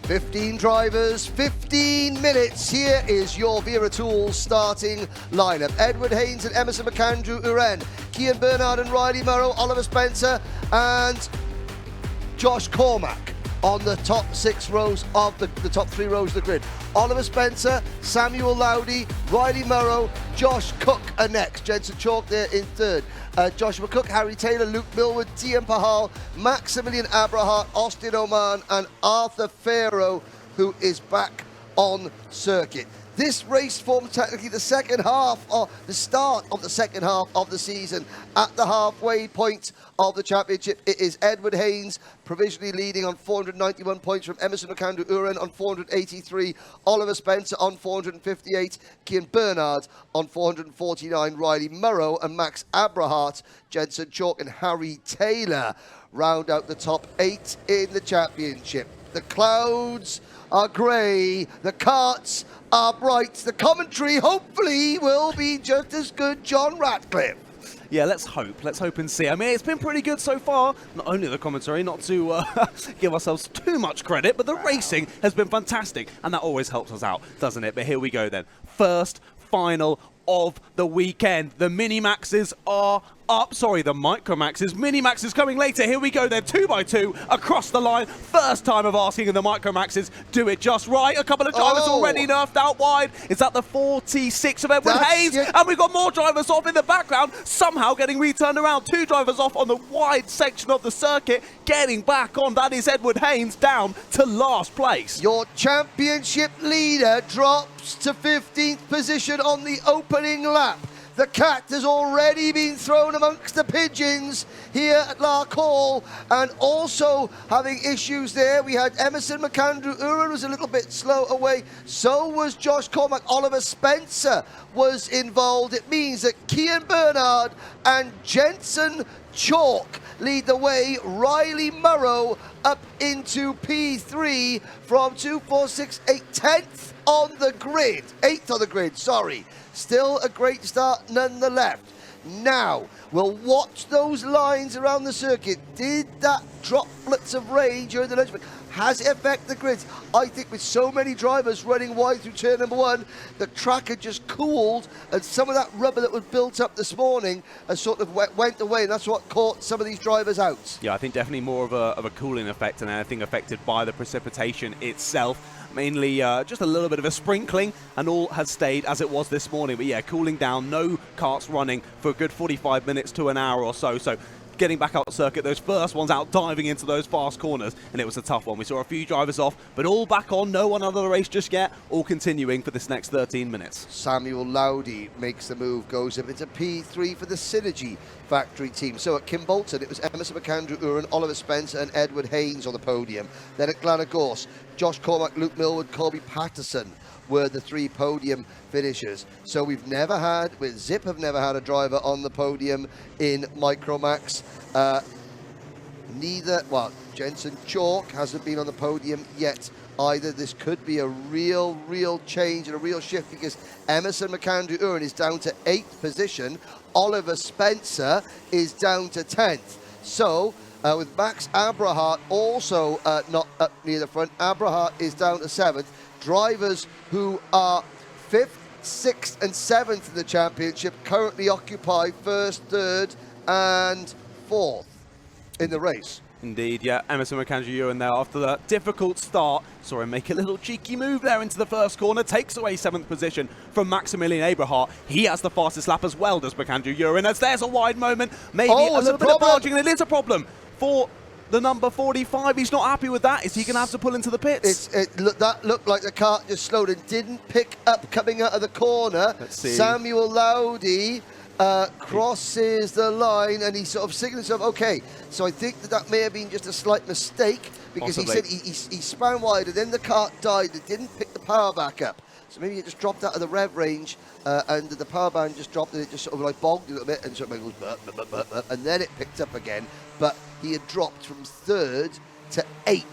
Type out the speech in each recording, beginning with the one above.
15 drivers, 15 minutes. Here is your Wera Tools starting lineup. Edward Haynes and Emerson McAndrew Uren, Cian Bernard and Riley Murrow, Oliver Spencer and Josh Cormack on the top 6 rows of the top 3 rows of the grid. Oliver Spencer, Samuel Lowdy, Riley Murrow, Josh Cook are next. Jensen Chalk there in third. Joshua Cook, Harry Taylor, Luke Millwood, Tian Pahal, Maximilian Abrahart, Austin Oman and Arthur Farrow, who is back on circuit. This race forms technically the second half, or the start of the second half of the season. At the halfway point of the championship, it is Edward Haynes provisionally leading on 491 points from Emerson McAndrew Uren on 483, Oliver Spencer on 458, Cian Bernard on 449, Riley Murrow and Max Abrahart, Jensen Chalk and Harry Taylor round out the top 8 in the championship. The clouds are grey, the karts are bright, the commentary hopefully will be just as good, John Ratcliffe. Yeah, let's hope and see. I mean, it's been pretty good so far. Not only the commentary, not to give ourselves too much credit, but the racing has been fantastic, and that always helps us out, doesn't it? But here we go then. First final of the weekend. The Minimaxes are up. Sorry, the Micromaxes. Minimaxes coming later. Here we go then, 2x2 across the line. First time of asking, and the Micromaxes do it just right. A couple of drivers already nerfed out wide. Is that the 46 of Edward Haynes? And we've got more drivers off in the background, somehow getting returned around. 2 drivers off on the wide section of the circuit, getting back on. That is Edward Haynes down to last place. Your championship leader drops to 15th position on the opening lap. The cat has already been thrown amongst the pigeons here at Larkhall, and also having issues there. We had Emerson McAndrew Uren was a little bit slow away. So was Josh Cormack. Oliver Spencer was involved. It means that Cian Bernard and Jensen Chalk lead the way. Riley Murrow up into P3 from 2, 4, 6, 8, 10th on the grid. 8th on the grid, sorry. Still a great start nonetheless. Now, we'll watch those lines around the circuit. Did that droplets of rain during the lunch break, has it affected the grids? I think with so many drivers running wide through turn number 1, the track had just cooled, and some of that rubber that was built up this morning has sort of went away, and that's what caught some of these drivers out. Yeah, I think definitely more of a cooling effect than anything affected by the precipitation itself. Mainly just a little bit of a sprinkling, and all has stayed as it was this morning. But yeah, cooling down, no karts running for a good 45 minutes to an hour or so. So getting back out circuit, those first ones out diving into those fast corners, and it was a tough one. We saw a few drivers off, but all back on, no one out of the race just yet, all continuing for this next 13 minutes. Samuel Lowdy makes the move, goes up into P3 for the Synergy Factory team. So at Kimbolton, it was Emerson McAndrew Uren, Oliver Spencer and Edward Haynes on the podium. Then at Glenagorse, Josh Cormack, Luke Millwood, Colby Patterson were the 3 podium finishers. So we've never had, with Zip have never had a driver on the podium in Micromax. Jensen Chalk hasn't been on the podium yet either. This could be a real change and a real shift, because Emerson McAndrew Uren is down to 8th position. Oliver Spencer is down to 10th. So with Max Abrahart also not up near the front, Abrahart is down to 7th. Drivers who are 5th, 6th and 7th in the championship currently occupy 1st, 3rd and 4th in the race. Indeed, yeah. Emerson McAndrew Uren there after the difficult start. Saw him make a little cheeky move there into the first corner. Takes away 7th position from Maximilian Abrahart. He has the fastest lap as well, does McAndrew Uren, as there's a wide moment. Maybe a little bit of barging. It is a problem for the number 45. He's not happy with that. Is he going to have to pull into the pits? That looked like the kart just slowed and didn't pick up coming out of the corner. Let's see. Samuel Lowdy crosses the line, and he sort of signals himself, okay. So I think that may have been just a slight mistake, because possibly. He said he span wide and then the kart died. It didn't pick the power back up. So maybe it just dropped out of the rev range, and the power band just dropped, and it just sort of like bogged a little bit, and sort of goes, and then it picked up again. But he had dropped from 3rd to 8th.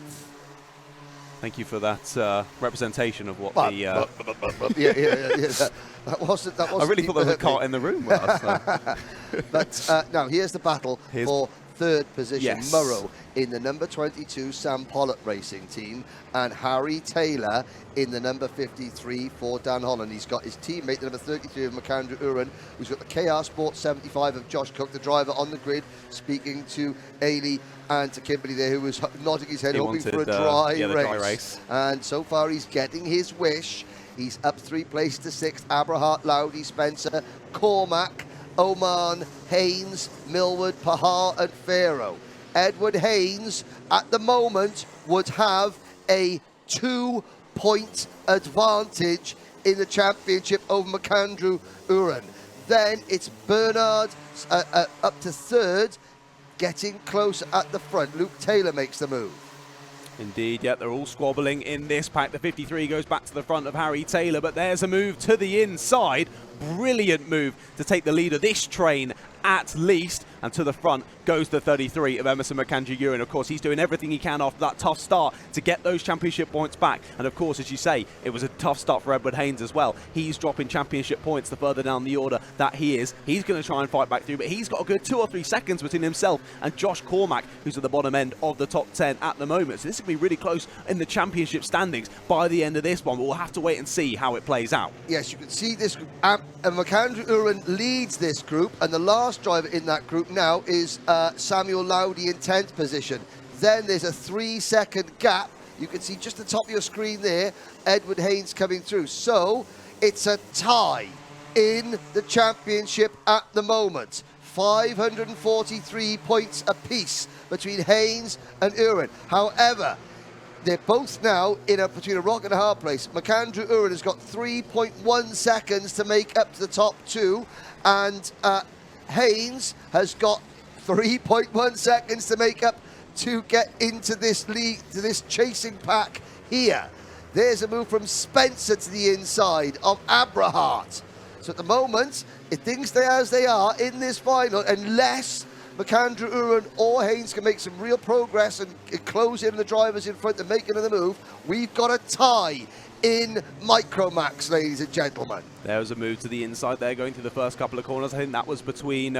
Thank you for that representation of what yeah. That wasn't. I really thought there was a kart in the room with us. But now here's the battle for third position. Yes. Murrow in the number 22 Sam Pollock Racing team, and Harry Taylor in the number 53 for Dan Holland. He's got his teammate, the number 33 of McAndrew Uren, who's got the KR Sport 75 of Josh Cook, the driver on the grid, speaking to Ailey and to Kimberly there, who was nodding his head, hoping for a dry race. And so far he's getting his wish. He's up 3 places to 6th. Abrahart, Lowdy, Spencer, Cormac, Oman, Haynes, Millward, Pahar and Farrow. Edward Haynes at the moment would have a 2-point advantage in the championship over McAndrew Uren. Then it's Bernard up to 3rd, getting close at the front. Luke Taylor makes the move. Indeed, yeah, they're all squabbling in this pack. The 53 goes back to the front of Harry Taylor, but there's a move to the inside. Brilliant move to take the lead of this train at least. And to the front goes the 33 of Emerson McAndrew Uren. Of course, he's doing everything he can after that tough start to get those championship points back. And of course, as you say, it was a tough start for Edward Haynes as well. He's dropping championship points the further down the order that he is. He's going to try and fight back through, but he's got a good 2 or 3 seconds between himself and Josh Cormac, who's at the bottom end of the top 10 at the moment. So this will be really close in the championship standings by the end of this one, but we'll have to wait and see how it plays out. Yes, you can see this group. McAndrew Uren leads this group, and the last driver in that group now is Samuel Lowdy in 10th position. Then there's a 3-second gap. You can see just the top of your screen there, Edward Haynes coming through. So it's a tie in the championship at the moment. 543 points apiece between Haynes and Uren. However, they're both now between a rock and a hard place. McAndrew Uren has got 3.1 seconds to make up to the top 2, and Haynes has got 3.1 seconds to make up to get into this league, to this chasing pack here. There's a move from Spencer to the inside of Abrahart. So at the moment, if things stay as they are in this final, unless McAndrew Uren or Haynes can make some real progress and close in the drivers in front and make another move, we've got a tie in Micromax, ladies and gentlemen. There was a move to the inside there, going through the first couple of corners. I think that was between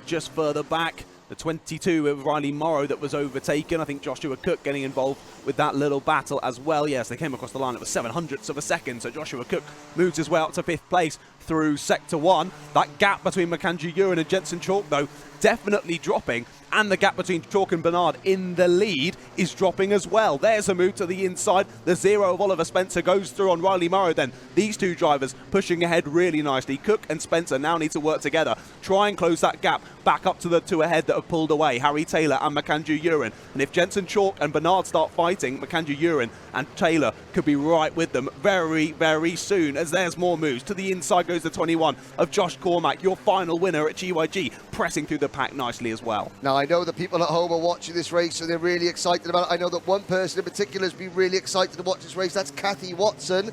just further back, the 22 of Riley Morrow that was overtaken. I think Joshua Cook getting involved with that little battle as well. Yes, they came across the line. It was 700ths of a second, so Joshua Cook moves his way up to 5th place through Sector 1. That gap between McAndrew Uren and Jensen Chalk, though, definitely dropping. And the gap between Chalk and Bernard in the lead is dropping as well. There's a move to the inside. The 0 of Oliver Spencer goes through on Riley Morrow then. These two drivers pushing ahead really nicely. Cook and Spencer now need to work together. Try and close that gap back up to the 2 ahead that have pulled away, Harry Taylor and McAndrew Uren. And if Jensen Chalk and Bernard start fighting, McAndrew Uren and Taylor could be right with them very, very soon, as there's more moves. To the inside goes the 21 of Josh Cormac, your final winner at GYG, pressing through the pack nicely as well. Now, I know the people at home are watching this race, so they're really excited about it. I know that one person in particular has been really excited to watch this race. That's Kathy Watson.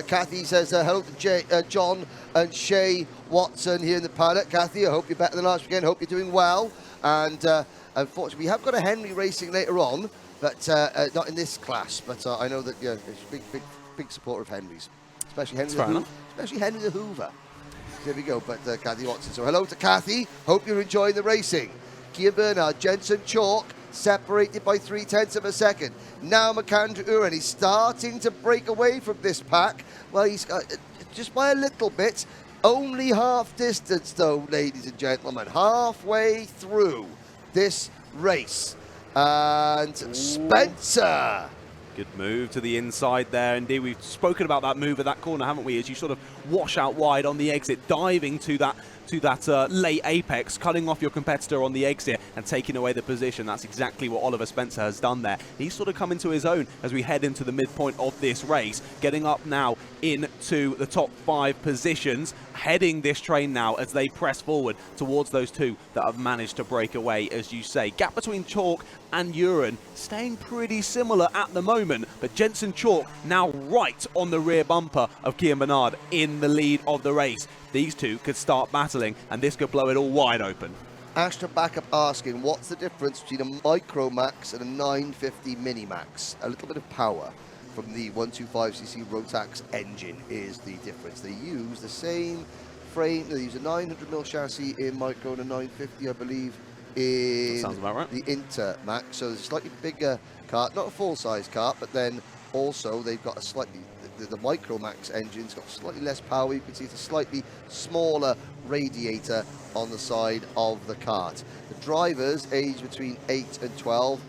Kathy says hello to John and Shay Watson here in the paddock. Kathy, I hope you're better than last weekend. Hope you're doing well. And unfortunately, we have got a Henry racing later on, but not in this class. But I know that she's a big supporter of Henry's, especially Henry the Hoover. There we go. But Kathy Watson. So hello to Kathy. Hope you're enjoying the racing. Kian Bernard, Jensen Chalk, separated by 0.3 of a second. Now McAndrew Uren, he's starting to break away from this pack. Well, he's just by a little bit. Only half distance, though, ladies and gentlemen. Halfway through this race. And Spencer. Good move to the inside there. Indeed, we've spoken about that move at that corner, haven't we? As you sort of wash out wide on the exit, diving to that late apex, cutting off your competitor on the exit and taking away the position. That's exactly what Oliver Spencer has done there. He's sort of come into his own as we head into the midpoint of this race, getting up now into the top 5 positions, heading this train now as they press forward towards those 2 that have managed to break away, as you say. Gap between Chalk and Uren staying pretty similar at the moment, but Jensen Chalk now right on the rear bumper of Kian Bernard in the lead of the race. These 2 could start battling, and this could blow it all wide open. Astra Backup asking, what's the difference between a Micromax and a 950 Minimax? A little bit of power from the 125cc Rotax engine is the difference. They use the same frame. They use a 900mm chassis in Micro and a 950, I believe, in sounds about right. the Inter Max. So there's a slightly bigger kart, not a full-size kart, but then also they've got a slightly, the Micro Max engine's got slightly less power. You can see it's a slightly smaller radiator on the side of the kart. The drivers age between 8 and 12.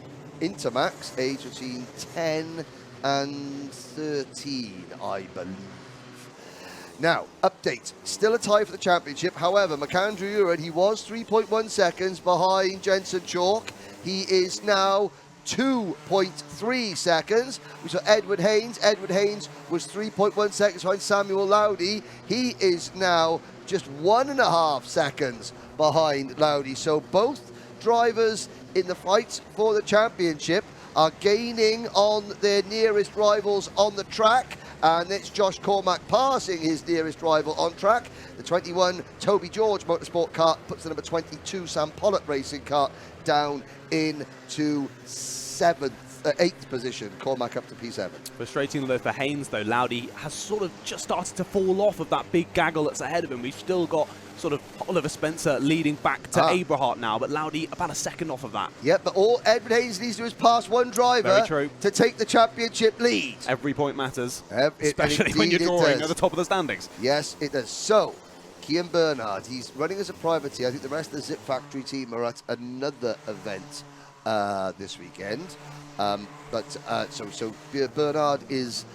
Intermax age between 10 and 13, I believe. Now, update. Still a tie for the championship. However, McAndrew Uren, he was 3.1 seconds behind Jensen Chalk. He is now 2.3 seconds. We saw Edward Haynes. Edward Haynes was 3.1 seconds behind Samuel Lowdy. He is now just 1.5 seconds behind Lowdy. So both drivers in the fight for the championship are gaining on their nearest rivals on the track. And it's Josh Cormack passing his nearest rival on track. The 21 Toby George Motorsport kart puts the number 22 Sam Pollock Racing kart down into 8th position. Cormack up to P7. Frustrating though for Haynes though, Lowdy has sort of just started to fall off of that big gaggle that's ahead of him. We've still got sort of Oliver Spencer leading back to Abrahart now, but Lowdy about a second off of that. Yep, but all Edward Haynes needs to do is pass one driver to take the championship lead. Every point matters, especially when you're drawing at the top of the standings. Yes, it does. So, Kian Bernard, he's running as a privateer. I think the rest of the Zip Factory team are at another event this weekend. So Bernard is,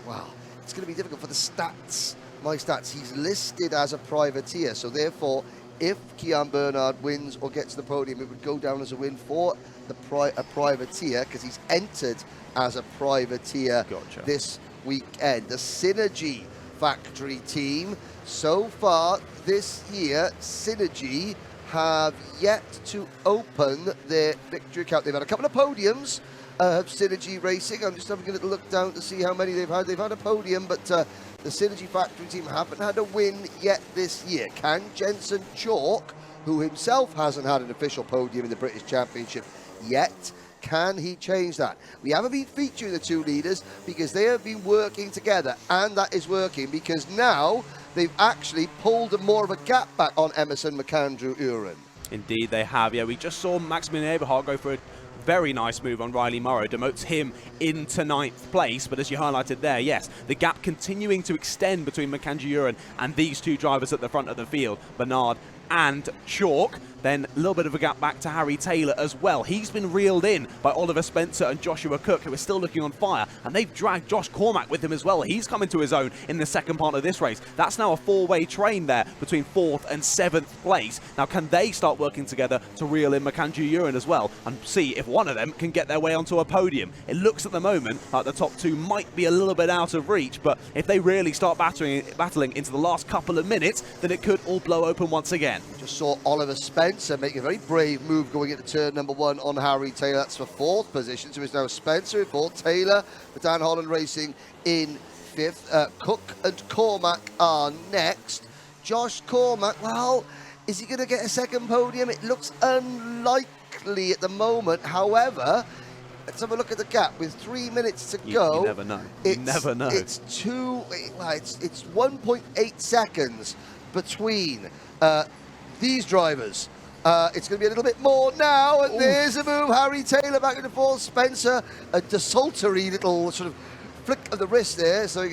wow, it's going to be difficult for the stats. My stats, he's listed as a privateer, so therefore, if Kian Bernard wins or gets to the podium, it would go down as a win for a privateer, because he's entered as a privateer this weekend. The Synergy Factory team, so far this year, Synergy have yet to open their victory account. They've had a couple of podiums of Synergy Racing. I'm just having a little look down to see how many they've had. They've had a podium, but the Synergy Factory team haven't had a win yet this year. Can Jensen Chalk, who himself hasn't had an official podium in the British Championship yet, can he change that? We haven't been featuring the two leaders because they have been working together, and that is working because now they've actually pulled more of a gap back on Emerson McAndrew Uren. Indeed they have. Yeah, we just saw Maximilian Eberhard go for a very nice move on Riley Morrow, demotes him into 9th place, but as you highlighted there, yes, the gap continuing to extend between McAndrew Uren and these two drivers at the front of the field, Bernard and Chalk. Then a little bit of a gap back to Harry Taylor as well. He's been reeled in by Oliver Spencer and Joshua Cook, who are still looking on fire, and they've dragged Josh Cormack with him as well. He's come into his own in the second part of this race. That's now a four-way train there between 4th and 7th place. Now, can they start working together to reel in McAndrew Uren as well and see if one of them can get their way onto a podium? It looks at the moment like the top two might be a little bit out of reach, but if they really start battling into the last couple of minutes, then it could all blow open once again. Just saw Oliver Spencer make a very brave move going into turn number 1 on Harry Taylor. That's for 4th position. So it's now Spencer in 4th, Taylor for Dan Holland Racing in 5th. Cook and Cormack are next. Josh Cormack, well, is he going to get a second podium? It looks unlikely at the moment. However, let's have a look at the gap. With 3 minutes to go, you never know. You never know. It's 1.8 seconds between these drivers. It's going to be a little bit more now, and there's a move. Harry Taylor back into 4th. Spencer, a desultory little sort of flick of the wrist there, so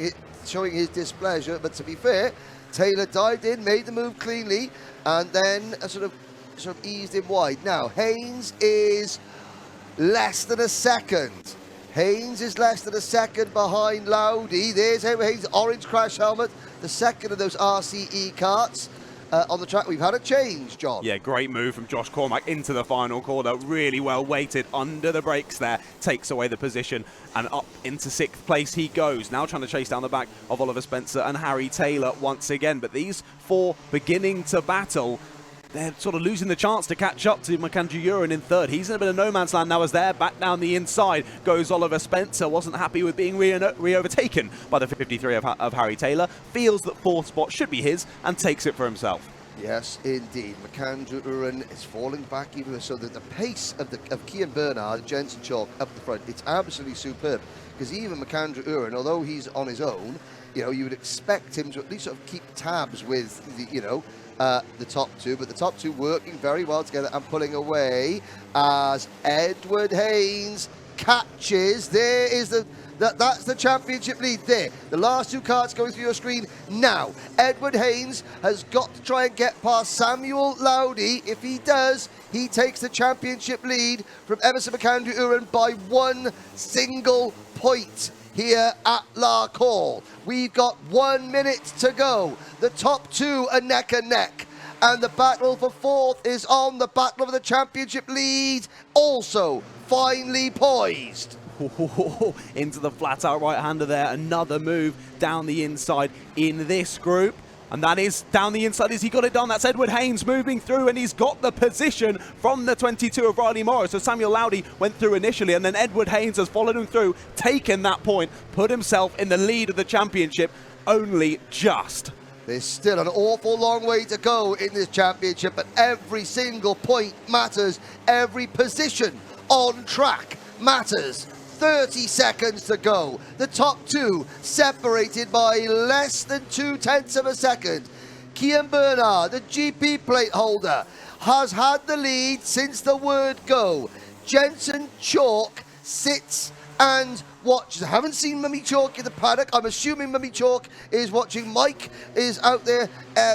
showing his displeasure. But to be fair, Taylor dived in, made the move cleanly, and then sort of eased him wide. Now, Haynes is less than a second. Haynes is less than a second behind Lowdy. There's Haynes' orange crash helmet, the second of those RCE karts. On the track, we've had a change, John. Yeah, great move from Josh Cormack into the final corner. Really well weighted under the brakes there. Takes away the position and up into 6th place he goes. Now trying to chase down the back of Oliver Spencer and Harry Taylor once again. But these four beginning to battle. They're sort of losing the chance to catch up to McAndrew Uren in 3rd. He's in a bit of no man's land now as there. Back down the inside goes Oliver Spencer. Wasn't happy with being re-overtaken by the 53 of Harry Taylor. Feels that 4th spot should be his and takes it for himself. Yes, indeed. McAndrew Uren is falling back even so that the pace of Kian Bernard and Jensen Chalk up the front, it's absolutely superb. Because even McAndrew Uren, although he's on his own, you would expect him to at least sort of keep tabs with the, the top two, but the top two working very well together and pulling away as Edward Haynes catches. There is that's the championship lead there. The last two carts going through your screen now. Edward Haynes has got to try and get past Samuel Lowdy. If he does, he takes the championship lead from Emerson McAndrew Uren by 1 single point here at Larkhall. We've got 1 minute to go. The top two are neck and neck. And the battle for fourth is on. The battle for the championship lead also finely poised. Into the flat out right-hander there. Another move down the inside in this group. And that is down the inside as he got it done. That's Edward Haynes moving through, and he's got the position from the 22 of Riley Morrow. So Samuel Lowdy went through initially, and then Edward Haynes has followed him through, taken that point, put himself in the lead of the championship, only just. There's still an awful long way to go in this championship, but every single point matters. Every position on track matters. 30 seconds to go. The top two separated by less than 0.2 of a second. Kian Bernard, the GP plate holder, has had the lead since the word go. Jensen Chalk sits and watches. I haven't seen Mummy Chalk in the paddock. I'm assuming Mummy Chalk is watching. Mike is out there,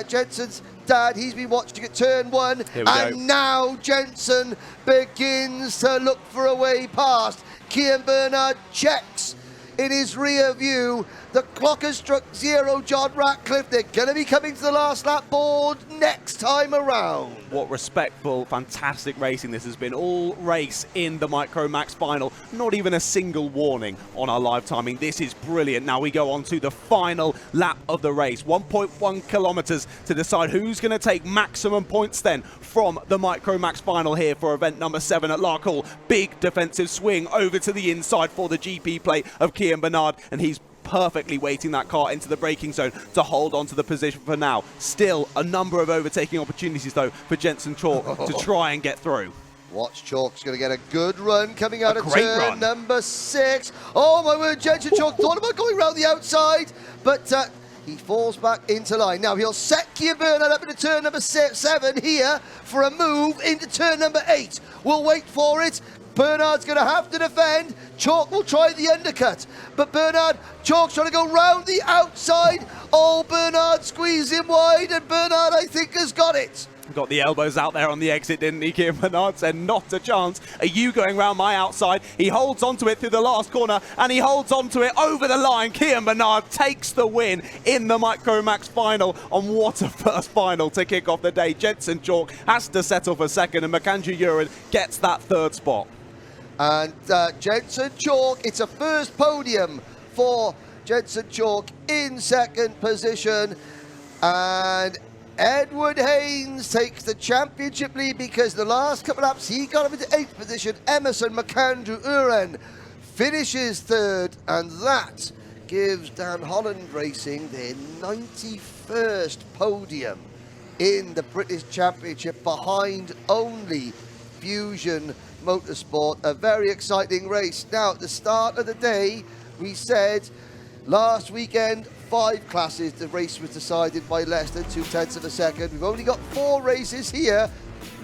Jensen's dad. He's been watching at turn one. And now Jensen begins to look for a way past. Kian Bernard checks in his rear view. The clock has struck 0. John Ratcliffe, they're going to be coming to the last lap board next time around. What respectful, fantastic racing this has been. All race in the Micro Max final. Not even a single warning on our live timing. This is brilliant. Now we go on to the final lap of the race. 1.1 kilometers to decide who's going to take maximum points then from the Micro Max final here for event number 7 at Larkhall. Big defensive swing over to the inside for the GP plate of Kian Bernard, and he's perfectly weighting that car into the braking zone to hold on to the position for now. Still a number of overtaking opportunities though for Jensen Chalk to try and get through. Watch Chalk's going to get a good run coming out of turn number 6. Oh my word, Jensen Chalk thought about going around the outside, but he falls back into line. Now he'll set Kian Bernard up into turn number 7 here for a move into turn number 8. We'll wait for it. Bernard's going to have to defend. Chalk will try the undercut. But Chalk's trying to go round the outside. Oh, Bernard squeezed him wide, and Bernard, I think, has got it. Got the elbows out there on the exit, didn't he? Kian Bernard said, not a chance. Are you going round my outside? He holds onto it through the last corner, and he holds onto it over the line. Kian Bernard takes the win in the Micro Max final. On what a first final to kick off the day. Jensen Chalk has to settle for second, and McAndrew Uren gets that third spot. And Jensen Chalk, it's a first podium for Jensen Chalk in second position. And Edward Haynes takes the championship lead because the last couple of laps he got up into 8th position. Emerson McAndrew Uren finishes third, and that gives Dan Holland Racing their 91st podium in the British Championship, behind only Fusion Motorsport. A very exciting race. Now, at the start of the day, we said last weekend 5 classes, the race was decided by less than 0.2 of a second. We've only got 4 races here.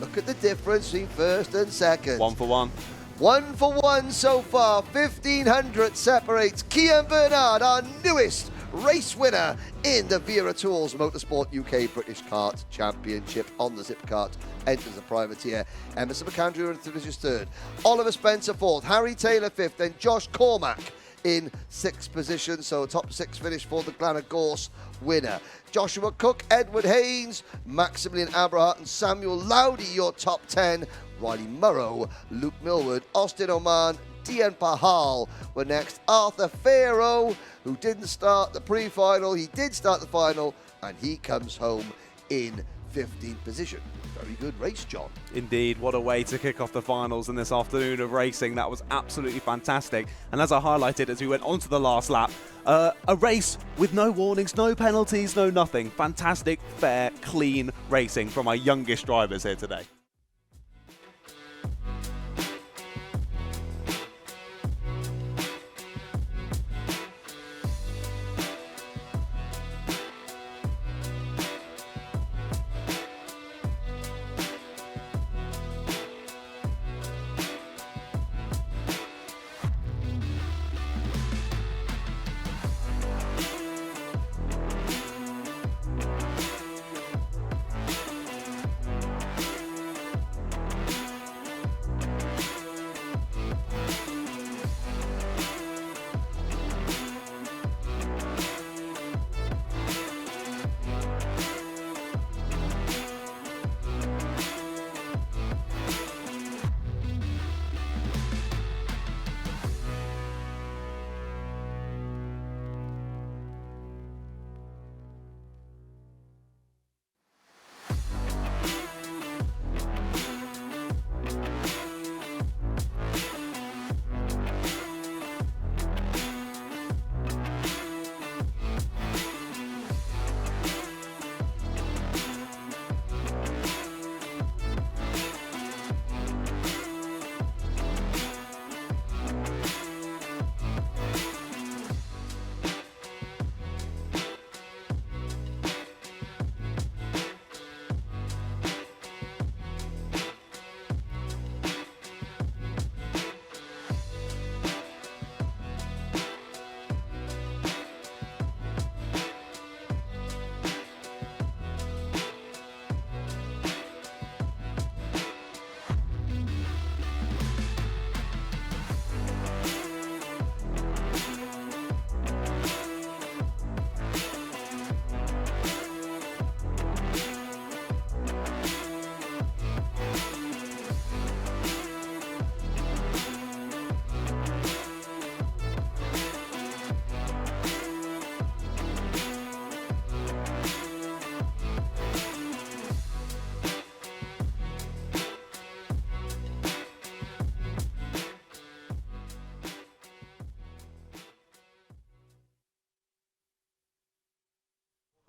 Look at the difference between first and second. 1 for 1. 1 for 1 so far. 1,500 separates Kian Bernard, our newest race winner in the Wera Tools Motorsport UK British Kart Championship on the Zip Kart. Enters the privateer. Emerson McAndrew finishes third. Oliver Spencer fourth. Harry Taylor fifth. Then Josh Cormack in 6th position. So a top 6 finish for the Glenna Gorse winner. Joshua Cook, Edward Haynes, Maximilian Aberhart and Samuel Lowdy, your top 10. Riley Morrow, Luke Millward, Austin Oman, Dian Pahal were next. Arthur Farrow, who didn't start the pre-final, he did start the final, and he comes home in 15th position. Very good race, John. Indeed, what a way to kick off the finals in this afternoon of racing. That was absolutely fantastic. And as I highlighted as we went on to the last lap, a race with no warnings, no penalties, no nothing. Fantastic, fair, clean racing from our youngest drivers here today.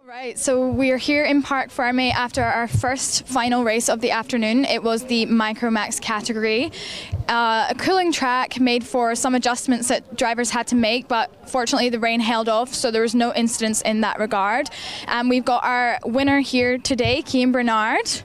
Right, so we are here in Park Ferme after our first final race of the afternoon. It was the Micromax category. A cooling track made for some adjustments that drivers had to make, but fortunately the rain held off, so there was no incidents in that regard. We've got our winner here today, Cian Bernard.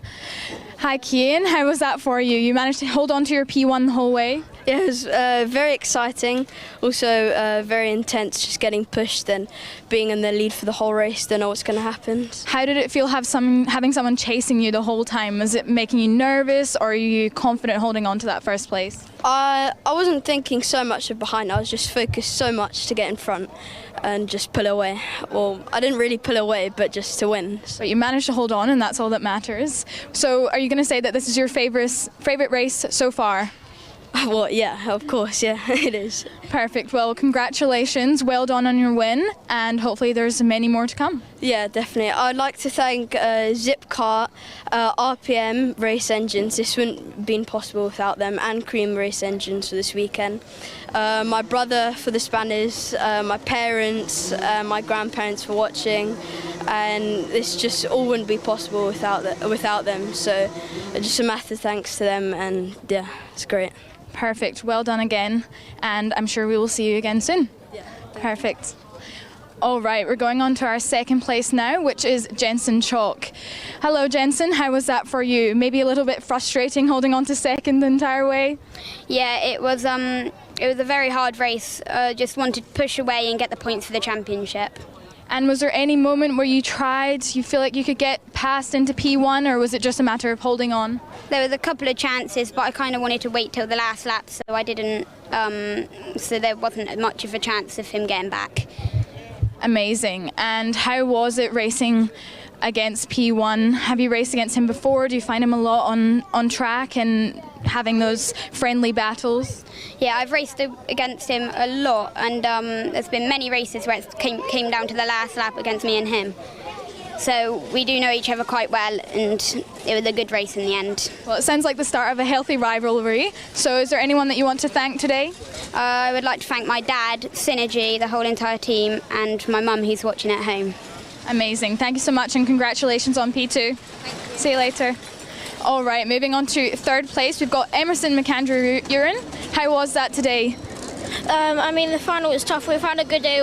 Hi Cian, how was that for you? You managed to hold on to your P1 the whole way? Yeah, it was very exciting, also very intense, just getting pushed and being in the lead for the whole race, don't know what's going to happen. How did it feel having someone chasing you the whole time? Was it making you nervous, or are you confident holding on to that first place? I wasn't thinking so much of behind, I was just focused so much to get in front and just pull away. Well, I didn't really pull away, but just to win. But you managed to hold on, and that's all that matters. So are you going to say that this is your favourite race so far? Well, yeah, of course, yeah, it is. Perfect. Well, congratulations. Well done on your win, and hopefully there's many more to come. Yeah, definitely. I'd like to thank Kart, RPM race engines. This wouldn't have been possible without them, and Cream race engines for this weekend. My brother for the spanners, my parents, my grandparents for watching, and this just all wouldn't be possible without them. So just a massive thanks to them, and yeah, it's great. Perfect. Well done again, and I'm sure we will see you again soon. Yeah. Perfect. All right, we're going on to our second place now, which is Jensen Chalk. Hello, Jensen. How was that for you? Maybe a little bit frustrating holding on to second the entire way? Yeah, it was a very hard race. Just wanted to push away and get the points for the championship. And was there any moment where you feel like you could get past into P1, or was it just a matter of holding on? There was a couple of chances, but I kind of wanted to wait till the last lap, so I didn't. So there wasn't much of a chance of him getting back. Amazing. And how was it racing against P1? Have you raced against him before? Do you find him a lot on track and having those friendly battles? Yeah, I've raced against him a lot, and there's been many races where it came down to the last lap against me and him. So we do know each other quite well, and it was a good race in the end. Well, it sounds like the start of a healthy rivalry. So is there anyone that you want to thank today? I would like to thank my dad, Synergy, the whole entire team, and my mum who's watching at home. Amazing. Thank you so much, and congratulations on P2. See you later. All right, moving on to third place, we've got Emerson McAndrew-Uren. How was that today? I mean, the final was tough. We've had a good day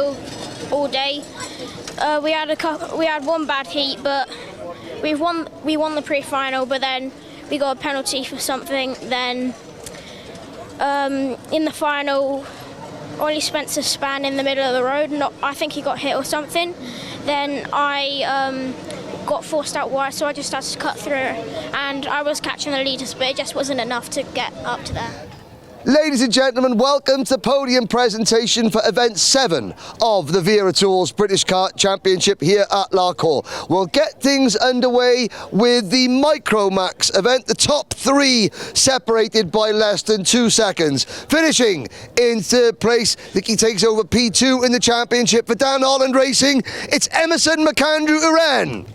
all day. We had one bad heat, but we won the pre-final. But then we got a penalty for something. Then in the final, Ollie Spencer span in the middle of the road. I think he got hit or something. Then I got forced out wide, so I just had to cut through. And I was catching the leaders, but it just wasn't enough to get up to there. Ladies and gentlemen, welcome to the podium presentation for event 7 of the Wera Tools British Kart Championship here at Larkhall. We'll get things underway with the Micromax event, the top 3 separated by less than 2 seconds. Finishing in third place, I think he takes over P2 in the championship for Dan Holland Racing. It's Emerson McAndrew-Uren.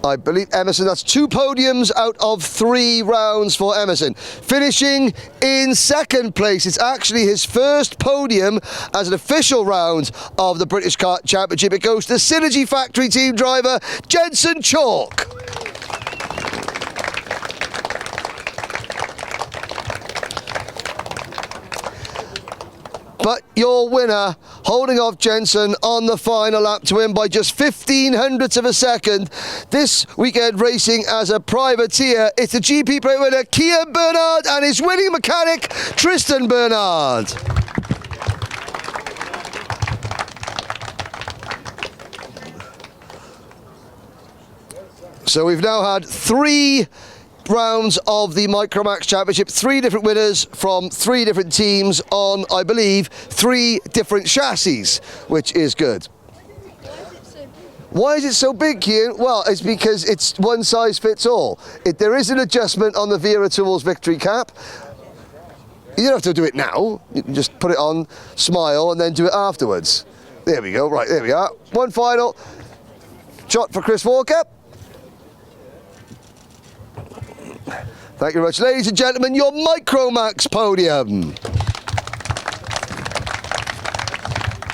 I believe Emerson, that's 2 podiums out of 3 rounds for Emerson. Finishing in second place, it's actually his first podium as an official round of the British Kart Championship. It goes to Synergy Factory team driver, Jensen Chalk. But your winner, holding off Jensen on the final lap to win by just 0.15 of a second. This weekend racing as a privateer, it's the GP plate winner, Cian Bernard, and his winning mechanic, Tristan Bernard. So we've now had 3 rounds of the Micromax Championship, 3 different winners from 3 different teams on, I believe, 3 different chassis, which is good. Why is it so big, Cian? Well, it's because it's one size fits all. There is an adjustment on the Wera Tools victory cap. You don't have to do it now. You can just put it on, smile, and then do it afterwards. There we go. Right, there we are. One final shot for Chris Walker. Thank you very much. Ladies and gentlemen, your Micromax podium.